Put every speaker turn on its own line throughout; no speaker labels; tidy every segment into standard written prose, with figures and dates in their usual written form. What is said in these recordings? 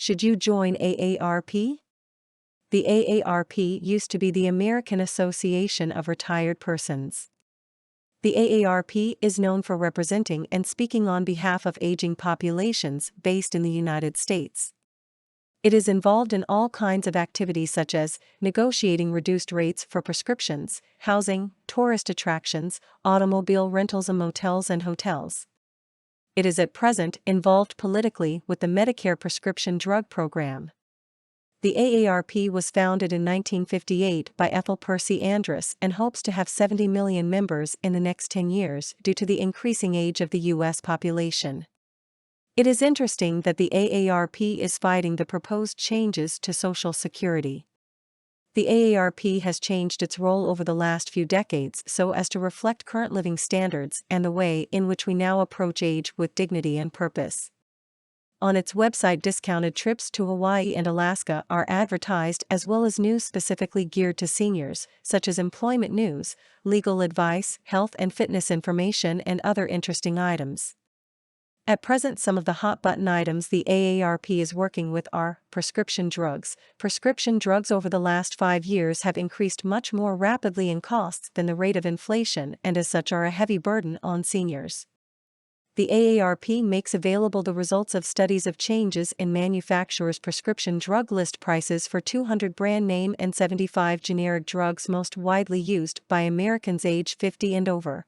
Should you join AARP? The AARP used to be the American Association of Retired Persons. The AARP is known for representing and speaking on behalf of aging populations based in the United States. It is involved in all kinds of activities such as negotiating reduced rates for prescriptions, housing, tourist attractions, automobile rentals and motels and hotels. It is at present involved politically with the Medicare Prescription Drug Program. The AARP was founded in 1958 by Ethel Percy Andrus and hopes to have 70 million members in the next 10 years due to the increasing age of the U.S. population. It is interesting that the AARP is fighting the proposed changes to Social Security. The AARP has changed its role over the last few decades so as to reflect current living standards and the way in which we now approach age with dignity and purpose. On its website, discounted trips to Hawaii and Alaska are advertised, as well as news specifically geared to seniors, such as employment news, legal advice, health and fitness information, and other interesting items. At present, some of the hot-button items the AARP is working with are prescription drugs. Prescription drugs over the last 5 years have increased much more rapidly in costs than the rate of inflation and as such are a heavy burden on seniors. The AARP makes available the results of studies of changes in manufacturers' prescription drug list prices for 200 brand name and 75 generic drugs most widely used by Americans age 50 and over.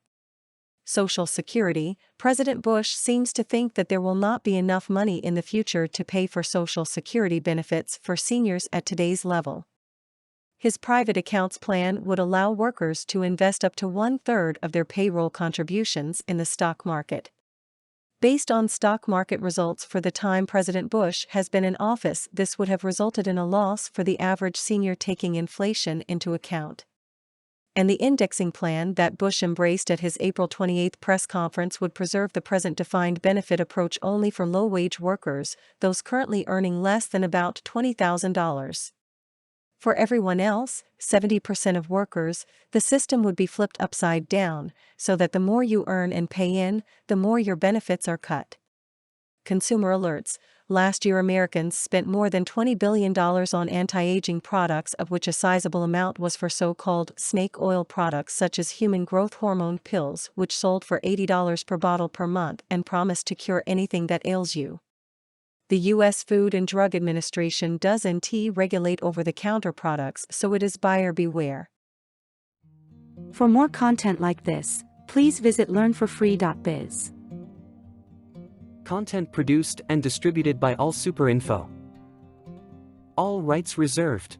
Social Security. President Bush seems to think that there will not be enough money in the future to pay for Social Security benefits for seniors at today's level. His private accounts plan would allow workers to invest up to 1/3 of their payroll contributions in the stock market. Based on stock market results for the time President Bush has been in office, this would have resulted in a loss for the average senior taking inflation into account. And the indexing plan that Bush embraced at his April 28 press conference would preserve the present defined benefit approach only for low-wage workers, those currently earning less than about $20,000. For everyone else, 70% of workers, the system would be flipped upside down, so that the more you earn and pay in, the more your benefits are cut. Consumer alerts. Last year Americans spent more than $20 billion on anti-aging products, of which a sizable amount was for so-called snake oil products such as human growth hormone pills, which sold for $80 per bottle per month and promised to cure anything that ails you. The U.S. Food and Drug Administration doesn't regulate over-the-counter products, so it is buyer beware.
For more content like this, please visit learnforfree.biz.
Content produced and distributed by AllSuperInfo. All rights reserved.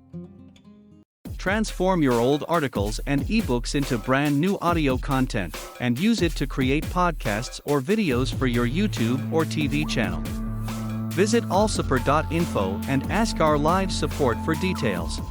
Transform your old articles and ebooks into brand new audio content and use it to create podcasts or videos for your YouTube or TV channel. Visit allsuper.info and ask our live support for details.